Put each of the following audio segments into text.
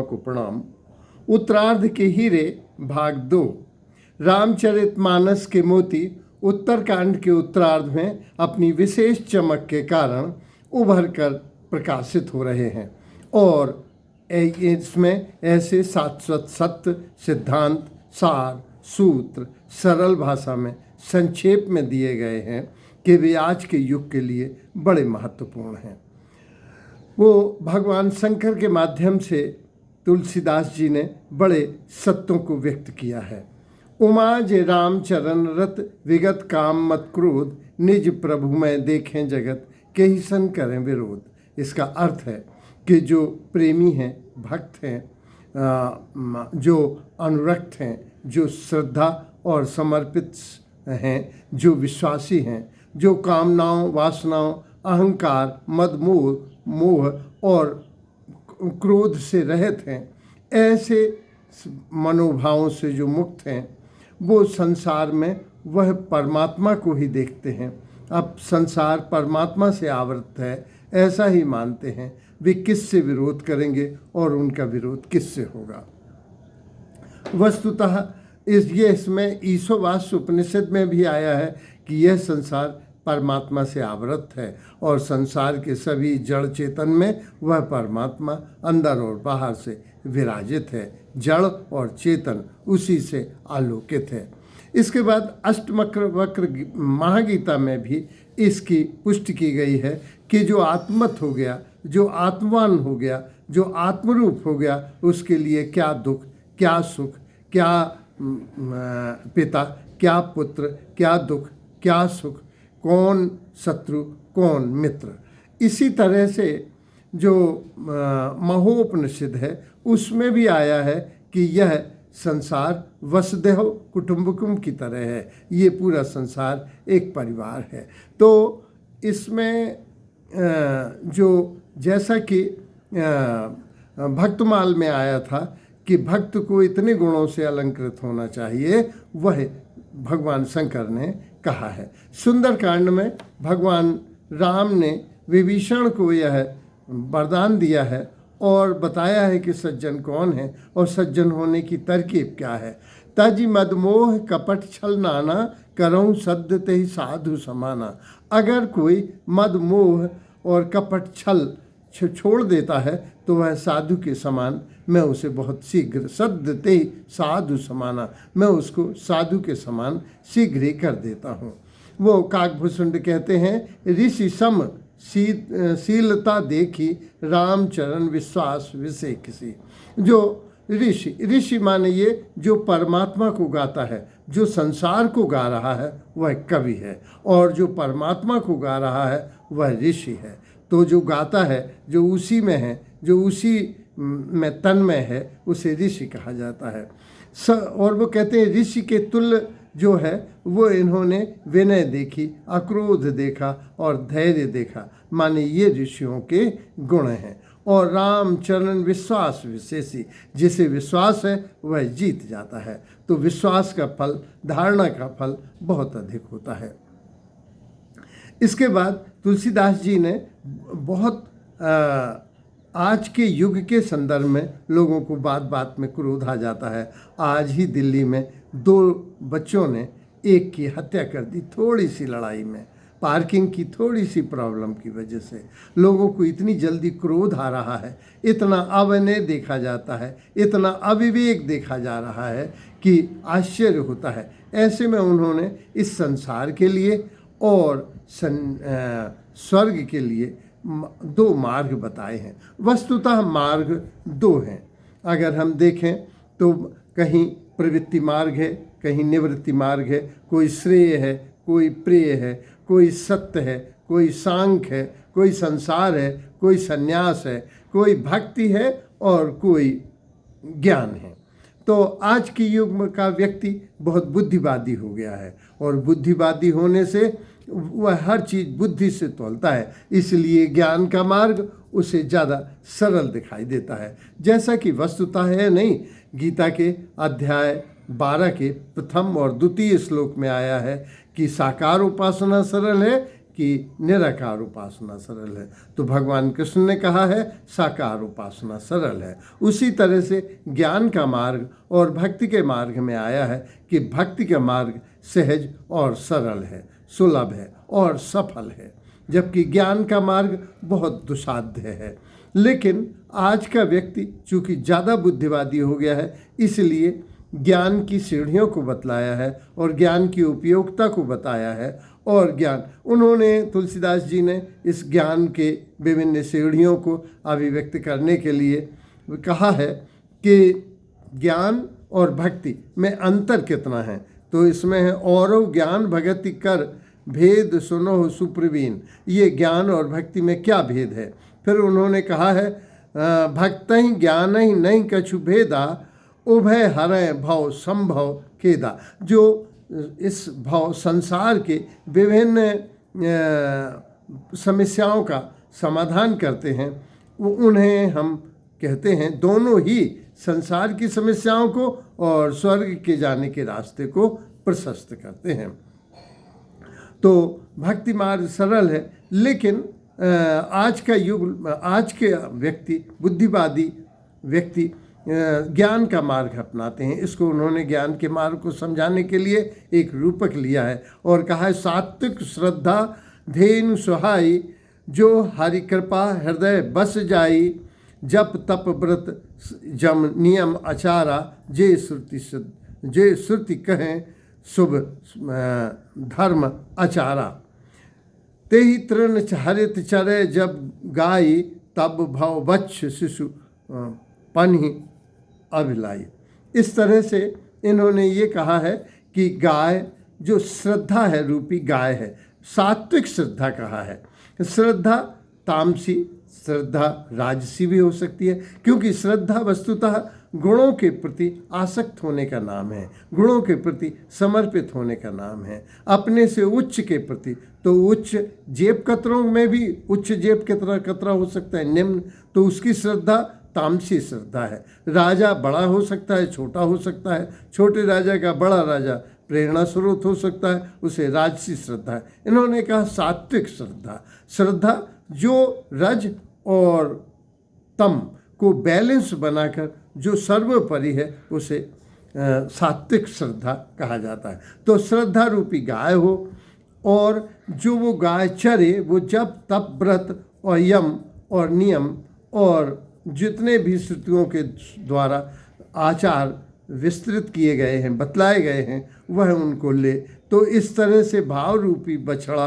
को प्रणाम। उत्तरार्ध के हीरे भाग 2। रामचरितमानस के मोती उत्तरकांड के उत्तरार्ध में अपनी विशेष चमक के कारण उभर कर प्रकाशित हो रहे हैं और इसमें ऐसे शाश्वत सत्य, सिद्धांत, सार, सूत्र सरल भाषा में संक्षेप में दिए गए हैं कि वे आज के युग के लिए बड़े महत्वपूर्ण हैं। वो भगवान शंकर के माध्यम से तुलसीदास जी ने बड़े सत्यों को व्यक्त किया है। उमा जे राम चरण रत विगत काम मत क्रोध, निज प्रभु में देखें जगत के ही सन करें विरोध। इसका अर्थ है कि जो प्रेमी हैं, भक्त हैं, जो अनुरक्त हैं, जो श्रद्धा और समर्पित हैं, जो विश्वासी हैं, जो कामनाओं, वासनाओं, अहंकार, मद, मोह और क्रोध से रहित हैं, ऐसे मनोभावों से जो मुक्त हैं, वो संसार में वह परमात्मा को ही देखते हैं। अब संसार परमात्मा से आवृत है ऐसा ही मानते हैं। वे किससे विरोध करेंगे और उनका विरोध किससे होगा। वस्तुतः इसमें ईशोवास्य उपनिषद में भी आया है कि यह संसार परमात्मा से आवृत है और संसार के सभी जड़ चेतन में वह परमात्मा अंदर और बाहर से विराजित है। जड़ और चेतन उसी से आलोकित है। इसके बाद अष्टवक्र महागीता में भी इसकी पुष्टि की गई है कि जो आत्मत हो गया, जो आत्मवान हो गया, जो आत्मरूप हो गया, उसके लिए क्या दुख, क्या सुख, क्या पिता, क्या पुत्र, क्या दुख, क्या सुख, कौन शत्रु, कौन मित्र। इसी तरह से जो महोपनिषद है उसमें भी आया है कि यह संसार वसुधैव कुटुंबकम की तरह है। ये पूरा संसार एक परिवार है। तो इसमें जो जैसा कि भक्तमाल में आया था कि भक्त को इतने गुणों से अलंकृत होना चाहिए, वह भगवान शंकर ने कहा है। सुंदरकांड में भगवान राम ने विभीषण को यह वरदान दिया है और बताया है कि सज्जन कौन है और सज्जन होने की तरकीब क्या है। तज मदमोह कपट छल नाना, करऊँ सद्य ते साधु समाना। अगर कोई मदमोह और कपट छल छोड़ देता है तो वह साधु के समान, मैं उसे बहुत शीघ्र, सद्य ते साधु समाना, मैं उसको साधु के समान शीघ्र ही कर देता हूँ। वो काकभूषुंड कहते हैं, ऋषि सम शीलता देखी, रामचरण विश्वास विषय किसी। जो ऋषि माने ये जो परमात्मा को गाता है, जो संसार को गा रहा है वह कवि है और जो परमात्मा को गा रहा है वह ऋषि है। तो जो गाता है, जो उसी में है, जो उसी में तन्मय है, उसे ऋषि कहा जाता है। और वो कहते हैं ऋषि के तुल्य जो है वो इन्होंने विनय देखी, अक्रोध देखा और धैर्य देखा, माने ये ऋषियों के गुण हैं। और रामचरण विश्वास विशेषी, जिसे विश्वास है वह जीत जाता है। तो विश्वास का फल, धारणा का फल बहुत अधिक होता है। इसके बाद तुलसीदास जी ने बहुत आज के युग के संदर्भ में लोगों को बात बात में क्रोध आ जाता है। आज ही दिल्ली में 2 बच्चों ने एक की हत्या कर दी, थोड़ी सी लड़ाई में, पार्किंग की थोड़ी सी प्रॉब्लम की वजह से। लोगों को इतनी जल्दी क्रोध आ रहा है, इतना अविनय देखा जाता है, इतना अविवेक देखा जा रहा है कि आश्चर्य होता है। ऐसे में उन्होंने इस संसार के लिए और स्वर्ग के लिए 2 मार्ग बताए हैं। वस्तुतः मार्ग 2 हैं। अगर हम देखें तो कहीं प्रवृत्ति मार्ग है, कहीं निवृत्ति मार्ग है। कोई श्रेय है, कोई प्रेय है, कोई सत्य है, कोई सांख्य है, कोई संसार है, कोई संन्यास है, कोई भक्ति है और कोई ज्ञान है। तो आज के युग का व्यक्ति बहुत बुद्धिवादी हो गया है और बुद्धिवादी होने से वह हर चीज़ बुद्धि से तोलता है, इसलिए ज्ञान का मार्ग उसे ज़्यादा सरल दिखाई देता है, जैसा कि वस्तुतः है नहीं। गीता के अध्याय 12 के प्रथम और द्वितीय श्लोक में आया है कि साकार उपासना सरल है कि निराकार उपासना सरल है। तो भगवान कृष्ण ने कहा है साकार उपासना सरल है। उसी तरह से ज्ञान का मार्ग और भक्ति के मार्ग में आया है कि भक्ति का मार्ग सहज और सरल है, सुलभ है और सफल है, जबकि ज्ञान का मार्ग बहुत दुसाध्य है। लेकिन आज का व्यक्ति चूँकि ज़्यादा बुद्धिवादी हो गया है, इसलिए ज्ञान की सीढ़ियों को बतलाया है और ज्ञान की उपयोगिता को बताया है। और ज्ञान उन्होंने तुलसीदास जी ने इस ज्ञान के विभिन्न सीढ़ियों को अभिव्यक्त करने के लिए कहा है कि ज्ञान और भक्ति में अंतर कितना है। तो इसमें है और ज्ञान भगति कर भेद सुनो सुप्रवीण। ये ज्ञान और भक्ति में क्या भेद है। फिर उन्होंने कहा है भक्त ही ज्ञान ही नहीं कछु भेदा उभय हरय भव संभव केदा। जो इस भव संसार के विभिन्न समस्याओं का समाधान करते हैं, वो उन्हें हम कहते हैं दोनों ही संसार की समस्याओं को और स्वर्ग के जाने के रास्ते को प्रशस्त करते हैं। तो भक्ति मार्ग सरल है, लेकिन आज का युग, आज के व्यक्ति, बुद्धिवादी व्यक्ति ज्ञान का मार्ग अपनाते हैं। इसको उन्होंने ज्ञान के मार्ग को समझाने के लिए एक रूपक लिया है और कहा है सात्विक श्रद्धा धेनु सुहाई जो हरि कृपा हृदय बस जाई जप तप व्रत जम नियम आचारा जे श्रुति कहें शुभ धर्म आचारा ते ही तृण हरित चरे जब गाई तब भव वत्स शिशु पन्ही अभिलाई। इस तरह से इन्होंने ये कहा है कि गाय जो श्रद्धा है रूपी गाय है, सात्विक श्रद्धा कहा है। श्रद्धा तामसी, श्रद्धा राजसी भी हो सकती है, क्योंकि श्रद्धा वस्तुतः गुणों के प्रति आसक्त होने का नाम है, गुणों के प्रति समर्पित होने का नाम है, अपने से उच्च के प्रति। तो उच्च जेब कतरों में भी उच्च जेब कतरा हो सकता है, निम्न, तो उसकी श्रद्धा तामसी श्रद्धा है। राजा बड़ा हो सकता है, छोटा हो सकता है, छोटे राजा का बड़ा राजा प्रेरणा स्रोत हो सकता है, उसे राजसी श्रद्धा है। इन्होंने कहा सात्विक श्रद्धा, श्रद्धा जो रज और तम को बैलेंस बनाकर जो सर्वोपरि है, उसे सात्विक श्रद्धा कहा जाता है। तो श्रद्धा रूपी गाय हो और जो वो गाय चरे, वो जप तप व्रत और यम और नियम और जितने भी श्रुतियों के द्वारा आचार विस्तृत किए गए हैं, बतलाए गए हैं, वह उनको ले। तो इस तरह से भाव रूपी बछड़ा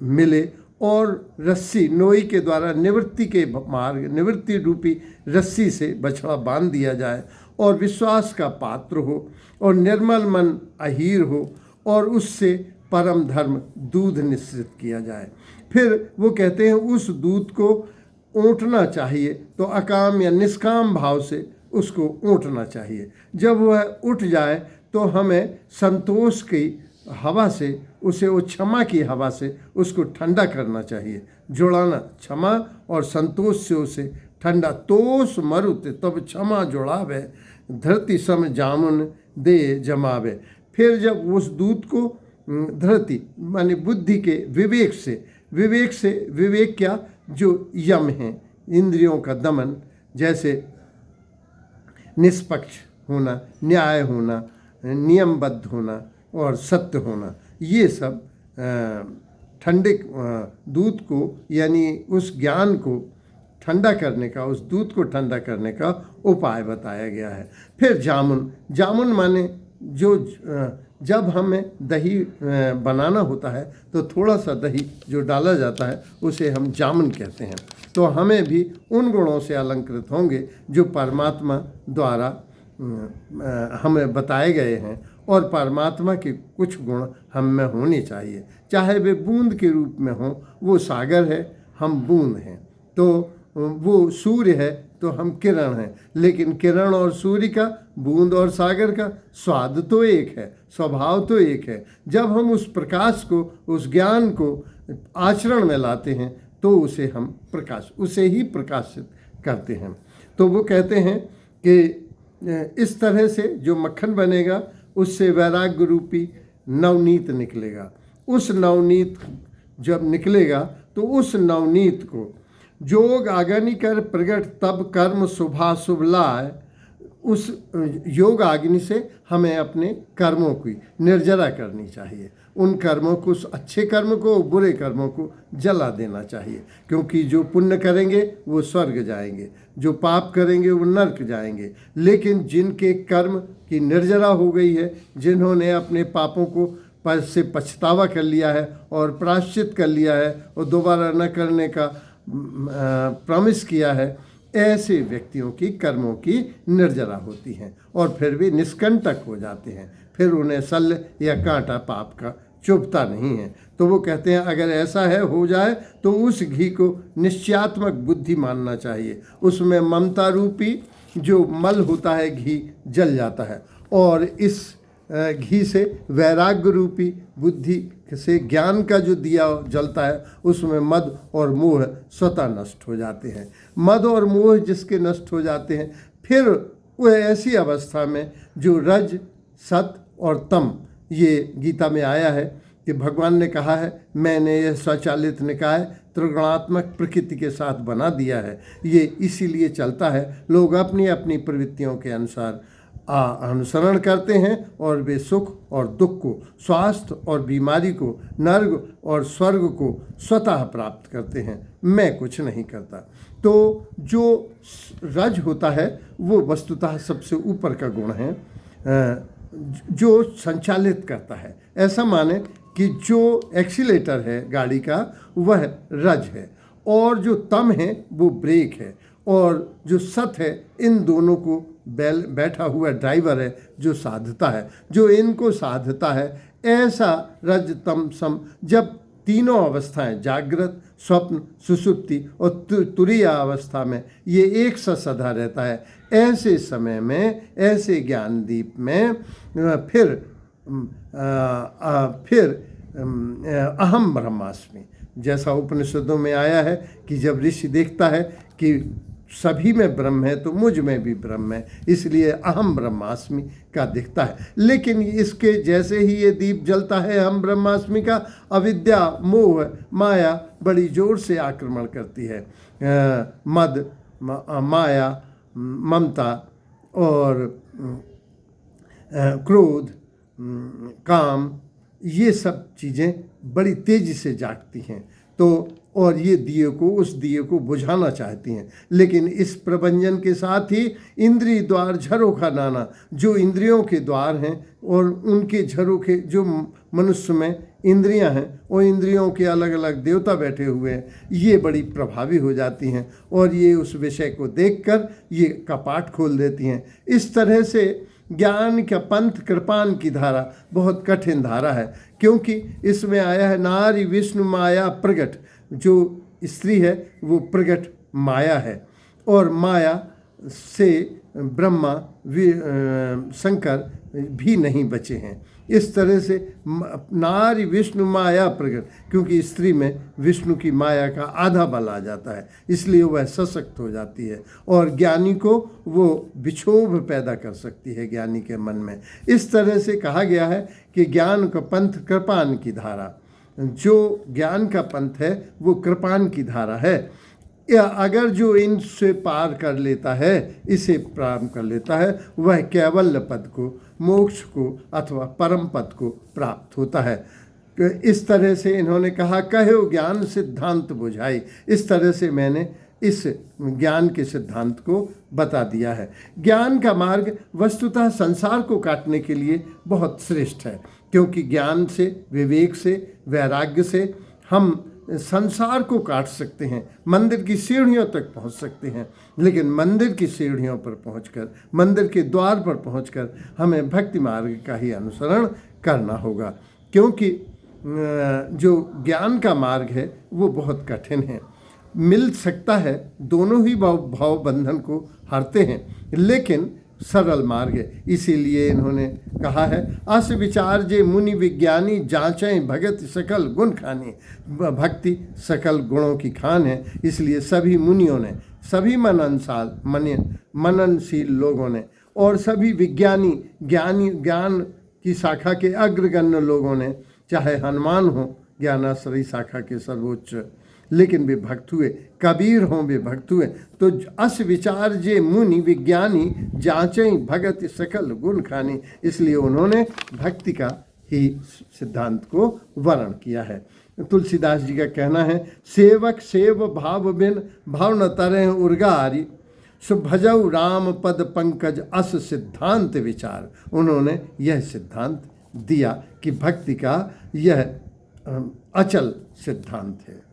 मिले और रस्सी नोई के द्वारा निवृत्ति के मार्ग, निवृत्ति रूपी रस्सी से बछड़ा बांध दिया जाए और विश्वास का पात्र हो और निर्मल मन अहीर हो और उससे परम धर्म दूध निश्चित किया जाए। फिर वो कहते हैं उस दूध को ओंटना चाहिए, तो अकाम या निष्काम भाव से उसको ओंटना चाहिए। जब वह उठ जाए तो हमें संतोष की हवा से उसे, वो क्षमा की हवा से उसको ठंडा करना चाहिए, जुड़ाना, क्षमा और संतोष से उसे ठंडा। तोष मरुत तब क्षमा जुड़ावे धरती सम जामुन दे जमावे। फिर जब उस दूध को धरती माने बुद्धि के विवेक से विवेक क्या, जो यम है, इंद्रियों का दमन, जैसे निष्पक्ष होना, न्याय होना, नियमबद्ध होना और सत्य होना, ये सब ठंडे दूध को यानी उस ज्ञान को ठंडा करने का, उस दूध को ठंडा करने का उपाय बताया गया है। फिर जामुन माने जो जब हमें दही बनाना होता है तो थोड़ा सा दही जो डाला जाता है उसे हम जामुन कहते हैं। तो हमें भी उन गुणों से अलंकृत होंगे जो परमात्मा द्वारा हमें बताए गए हैं और परमात्मा के कुछ गुण हम में होने चाहिए, चाहे वे बूंद के रूप में हों। वो सागर है, हम बूंद हैं, तो वो सूर्य है तो हम किरण हैं, लेकिन किरण और सूर्य का, बूंद और सागर का स्वाद तो एक है, स्वभाव तो एक है। जब हम उस प्रकाश को, उस ज्ञान को आचरण में लाते हैं तो उसे हम उसे ही प्रकाशित करते हैं। तो वो कहते हैं कि इस तरह से जो मक्खन बनेगा उससे वैराग्य रूपी नवनीत निकलेगा। उस नवनीत जब निकलेगा तो उस नवनीत को जोग अग्नि कर प्रगट तब कर्म शुभा शुभ लाए, उस योग अग्नि से हमें अपने कर्मों की निर्जरा करनी चाहिए। उन कर्मों को, अच्छे कर्म को, बुरे कर्मों को जला देना चाहिए, क्योंकि जो पुण्य करेंगे वो स्वर्ग जाएंगे, जो पाप करेंगे वो नरक जाएंगे। लेकिन जिनके कर्म की निर्जरा हो गई है, जिन्होंने अपने पापों को से पछतावा कर लिया है और प्रायश्चित कर लिया है और दोबारा न करने का प्रॉमिस किया है, ऐसे व्यक्तियों की कर्मों की निर्जरा होती हैं और फिर भी निष्कंटक हो जाते हैं, फिर उन्हें शल्य या कांटा पाप का चुभता नहीं है। तो वो कहते हैं अगर ऐसा है हो जाए तो उस घी को निश्चयात्मक बुद्धि मानना चाहिए। उसमें ममता रूपी जो मल होता है घी जल जाता है और इस घी से वैराग्य रूपी बुद्धि से ज्ञान का जो दिया जलता है उसमें मद और मोह स्वतः नष्ट हो जाते हैं। मद और मोह जिसके नष्ट हो जाते हैं, फिर वह ऐसी अवस्था में जो रज सत और तम, ये गीता में आया है कि भगवान ने कहा है मैंने यह स्वचालित निकाय त्रिगुणात्मक प्रकृति के साथ बना दिया है। ये इसीलिए चलता है, लोग अपनी अपनी प्रवृत्तियों के अनुसार अनुसरण करते हैं और वे सुख और दुख को, स्वास्थ्य और बीमारी को, नर्क और स्वर्ग को स्वतः प्राप्त करते हैं। मैं कुछ नहीं करता। तो जो रज होता है वो वस्तुतः सबसे ऊपर का गुण है, जो संचालित करता है। ऐसा माने कि जो एक्सीलेटर है गाड़ी का वह रज है और जो तम है वो ब्रेक है और जो सत है इन दोनों को बैठा हुआ ड्राइवर है जो साधता है। जो इनको साधता है ऐसा रज तम सम, जब तीनों अवस्थाएं जागृत, स्वप्न, सुषुप्ति और तुरीय अवस्था में ये एक सा सदा रहता है, ऐसे समय में, ऐसे ज्ञान दीप में फिर अहम ब्रह्मास्मि, जैसा उपनिषदों में आया है कि जब ऋषि देखता है कि सभी में ब्रह्म है तो मुझ में भी ब्रह्म है, इसलिए अहम ब्रह्मास्मि का दिखता है। लेकिन इसके जैसे ही ये दीप जलता है अहम ब्रह्मास्मि का, अविद्या, मोह, माया बड़ी जोर से आक्रमण करती है। मद, माया, ममता और क्रोध, काम, ये सब चीज़ें बड़ी तेज़ी से जागती हैं। तो और ये दिए को, उस दिए को बुझाना चाहती हैं। लेकिन इस प्रबंधन के साथ ही इंद्रिय द्वार झरोखा नाना, जो इंद्रियों के द्वार हैं और उनके झरोखे, जो मनुष्य में इंद्रियां हैं और इंद्रियों के अलग अलग देवता बैठे हुए हैं, ये बड़ी प्रभावी हो जाती हैं और ये उस विषय को देखकर ये कपाट खोल देती हैं। इस तरह से ज्ञान का पंथ कृपान की धारा बहुत कठिन धारा है, क्योंकि इसमें आया है नारी विष्णु माया प्रगट। जो स्त्री है वो प्रगट माया है और माया से ब्रह्मा शंकर भी नहीं बचे हैं। इस तरह से नारी विष्णु माया प्रगट, क्योंकि स्त्री में विष्णु की माया का आधा बल आ जाता है, इसलिए वह सशक्त हो जाती है और ज्ञानी को वो विक्षोभ पैदा कर सकती है ज्ञानी के मन में। इस तरह से कहा गया है कि ज्ञान का पंथ कृपान की धारा, जो ज्ञान का पंथ है वो कृपान की धारा है। या अगर जो इनसे पार कर लेता है, इसे प्राप्त कर लेता है, वह कैवल्य पद को, मोक्ष को अथवा परम पद को प्राप्त होता है। इस तरह से इन्होंने कहा कहो ज्ञान सिद्धांत बुझाई। इस तरह से मैंने इस ज्ञान के सिद्धांत को बता दिया है। ज्ञान का मार्ग वस्तुतः संसार को काटने के लिए बहुत श्रेष्ठ है, क्योंकि ज्ञान से, विवेक से, वैराग्य से हम संसार को काट सकते हैं, मंदिर की सीढ़ियों तक पहुंच सकते हैं। लेकिन मंदिर की सीढ़ियों पर पहुंचकर, मंदिर के द्वार पर पहुंचकर हमें भक्ति मार्ग का ही अनुसरण करना होगा, क्योंकि जो ज्ञान का मार्ग है वो बहुत कठिन है। मिल सकता है, दोनों ही भाव बंधन को हरते हैं, लेकिन सरल मार्ग है। इसीलिए इन्होंने कहा है अस विचार जे मुनि विज्ञानी जांचें भगत सकल गुण खानी। भक्ति सकल गुणों की खान है, इसलिए सभी मुनियों ने, सभी मननशील लोगों ने और सभी ज्ञान की शाखा के अग्रगण्य लोगों ने, चाहे हनुमान हो ज्ञानाश्रयी शाखा के सर्वोच्च, लेकिन वे भक्त हुए, कबीर हों वे भक्त हुए। तो अस विचार जे मुनि विज्ञानी, जांचई भगत सकल गुण खानी। इसलिए उन्होंने भक्ति का ही सिद्धांत को वर्ण किया है। तुलसीदास जी का कहना है, सेवक सेव भाव बिन भाव न तरह उर्गारी, सुभजऊ राम पद पंकज अस सिद्धांत विचार। उन्होंने यह सिद्धांत दिया कि भक्ति का यह अचल सिद्धांत है।